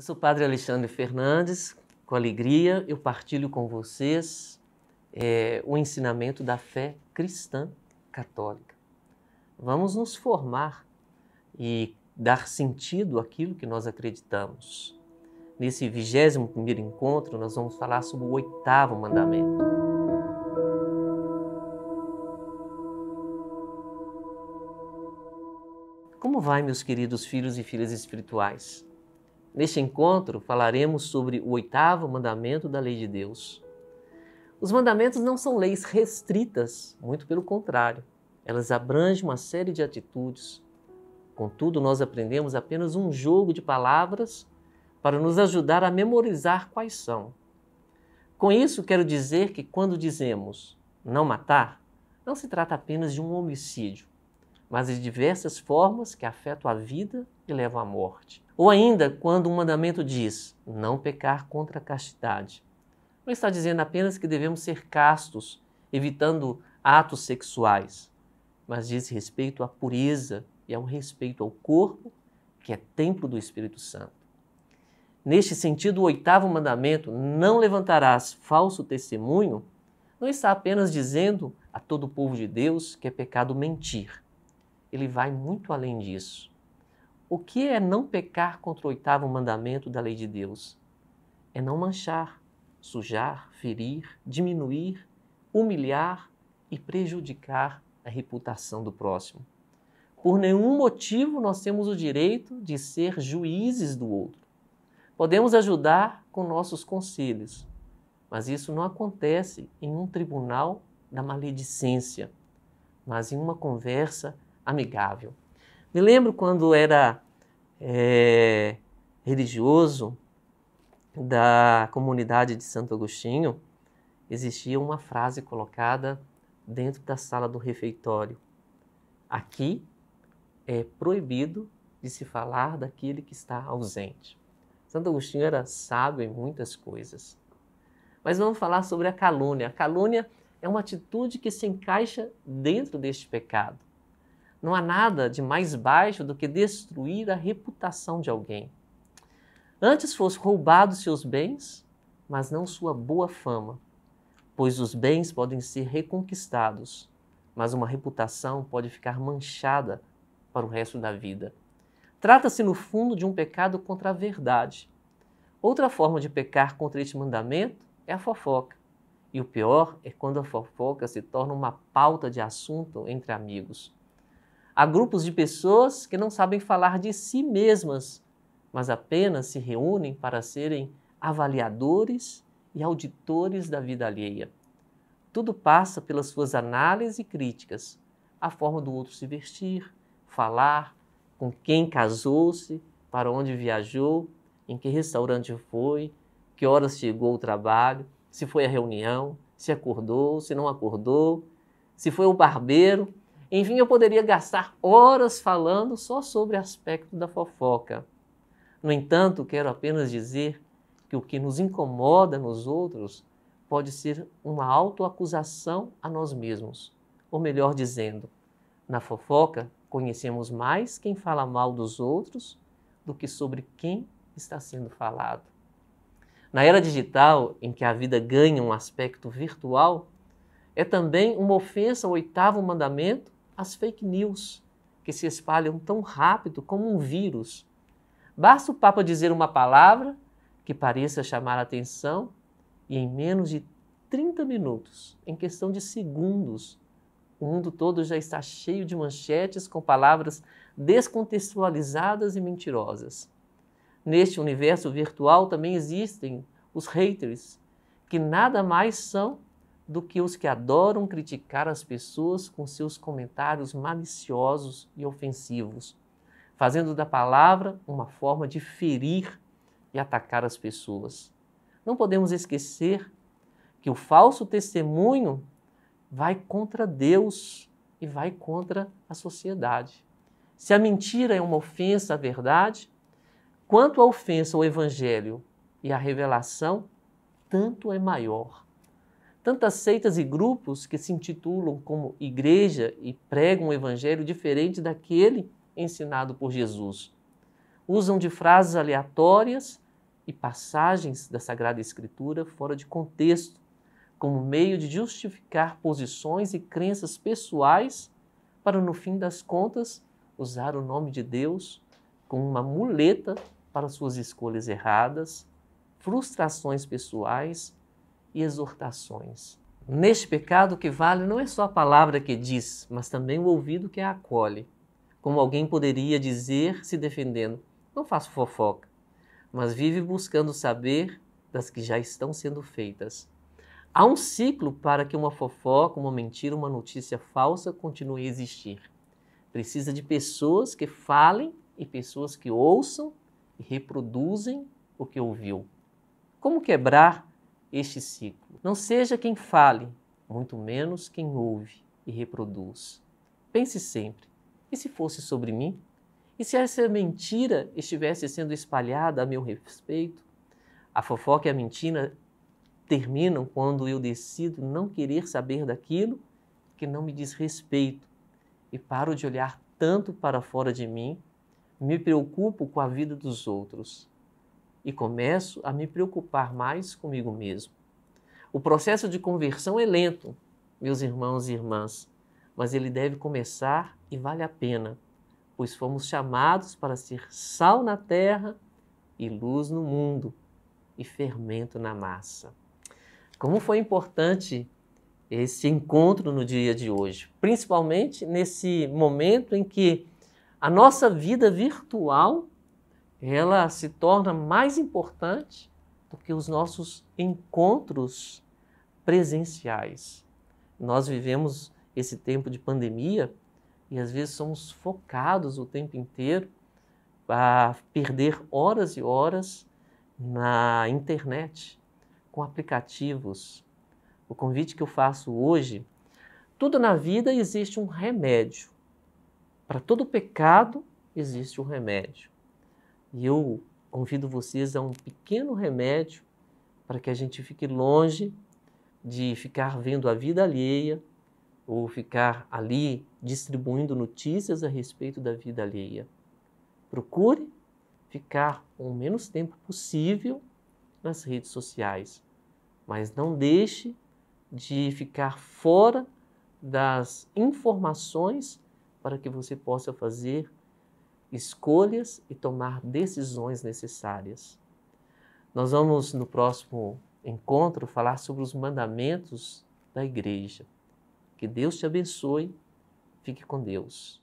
Eu sou o Padre Alexandre Fernandes. Com alegria eu partilho com vocês o ensinamento da fé cristã católica. Vamos nos formar e dar sentido àquilo que nós acreditamos. Nesse 21º encontro, nós vamos falar sobre o 8º mandamento. Como vai, meus queridos filhos e filhas espirituais? Neste encontro, falaremos sobre o 8º mandamento da lei de Deus. Os mandamentos não são leis restritas, muito pelo contrário. Elas abrangem uma série de atitudes. Contudo, nós aprendemos apenas um jogo de palavras para nos ajudar a memorizar quais são. Com isso, quero dizer que quando dizemos não matar, não se trata apenas de um homicídio, mas de diversas formas que afetam a vida e levam à morte. Ou ainda, quando um mandamento diz não pecar contra a castidade, não está dizendo apenas que devemos ser castos, evitando atos sexuais, mas diz respeito à pureza e ao respeito ao corpo, que é templo do Espírito Santo. Neste sentido, o 8º mandamento, não levantarás falso testemunho, não está apenas dizendo a todo o povo de Deus que é pecado mentir. Ele vai muito além disso. O que é não pecar contra o 8º mandamento da lei de Deus? É não manchar, sujar, ferir, diminuir, humilhar e prejudicar a reputação do próximo. Por nenhum motivo nós temos o direito de ser juízes do outro. Podemos ajudar com nossos conselhos, mas isso não acontece em um tribunal da maledicência, mas em uma conversa amigável. Me lembro quando era religioso da comunidade de Santo Agostinho, existia uma frase colocada dentro da sala do refeitório. Aqui é proibido de se falar daquele que está ausente. Santo Agostinho era sábio em muitas coisas. Mas vamos falar sobre a calúnia. A calúnia é uma atitude que se encaixa dentro deste pecado. Não há nada de mais baixo do que destruir a reputação de alguém. Antes fosse roubado seus bens, mas não sua boa fama, pois os bens podem ser reconquistados, mas uma reputação pode ficar manchada para o resto da vida. Trata-se, no fundo, de um pecado contra a verdade. Outra forma de pecar contra este mandamento é a fofoca. E o pior é quando a fofoca se torna uma pauta de assunto entre amigos. Há grupos de pessoas que não sabem falar de si mesmas, mas apenas se reúnem para serem avaliadores e auditores da vida alheia. Tudo passa pelas suas análises e críticas, a forma do outro se vestir, falar, com quem casou-se, para onde viajou, em que restaurante foi, que horas chegou ao trabalho, se foi à reunião, se acordou, se não acordou, se foi ao barbeiro. Enfim, eu poderia gastar horas falando só sobre o aspecto da fofoca. No entanto, quero apenas dizer que o que nos incomoda nos outros pode ser uma autoacusação a nós mesmos. Ou melhor dizendo, na fofoca conhecemos mais quem fala mal dos outros do que sobre quem está sendo falado. Na era digital, em que a vida ganha um aspecto virtual, é também uma ofensa ao 8º mandamento as fake news, que se espalham tão rápido como um vírus. Basta o Papa dizer uma palavra que pareça chamar a atenção e em menos de 30 minutos, em questão de segundos, o mundo todo já está cheio de manchetes com palavras descontextualizadas e mentirosas. Neste universo virtual também existem os haters, que nada mais são do que os que adoram criticar as pessoas com seus comentários maliciosos e ofensivos, fazendo da palavra uma forma de ferir e atacar as pessoas. Não podemos esquecer que o falso testemunho vai contra Deus e vai contra a sociedade. Se a mentira é uma ofensa à verdade, quanto a ofensa ao Evangelho e à revelação, tanto é maior. Tantas seitas e grupos que se intitulam como igreja e pregam um evangelho diferente daquele ensinado por Jesus. Usam de frases aleatórias e passagens da Sagrada Escritura fora de contexto, como meio de justificar posições e crenças pessoais para, no fim das contas, usar o nome de Deus como uma muleta para suas escolhas erradas, frustrações pessoais e exortações. Neste pecado, o que vale não é só a palavra que diz, mas também o ouvido que a acolhe. Como alguém poderia dizer se defendendo: não faço fofoca, mas vive buscando saber das que já estão sendo feitas. Há um ciclo para que uma fofoca, uma mentira, uma notícia falsa continue a existir. Precisa de pessoas que falem e pessoas que ouçam e reproduzem o que ouviu. Como quebrar este ciclo? Não seja quem fale, muito menos quem ouve e reproduz. Pense sempre: e se fosse sobre mim? E se essa mentira estivesse sendo espalhada a meu respeito? A fofoca e a mentira terminam quando eu decido não querer saber daquilo que não me diz respeito e paro de olhar tanto para fora de mim, me preocupo com a vida dos outros e começo a me preocupar mais comigo mesmo. O processo de conversão é lento, meus irmãos e irmãs, mas ele deve começar e vale a pena, pois fomos chamados para ser sal na terra e luz no mundo e fermento na massa. Como foi importante esse encontro no dia de hoje, principalmente nesse momento em que a nossa vida virtual ela se torna mais importante do que os nossos encontros presenciais. Nós vivemos esse tempo de pandemia e às vezes somos focados o tempo inteiro a perder horas e horas na internet, com aplicativos. O convite que eu faço hoje: tudo na vida existe um remédio. Para todo pecado existe um remédio. E eu convido vocês a um pequeno remédio para que a gente fique longe de ficar vendo a vida alheia ou ficar ali distribuindo notícias a respeito da vida alheia. Procure ficar o menos tempo possível nas redes sociais, mas não deixe de ficar fora das informações para que você possa fazer escolhas e tomar decisões necessárias. Nós vamos, no próximo encontro, falar sobre os mandamentos da igreja. Que Deus te abençoe. Fique com Deus.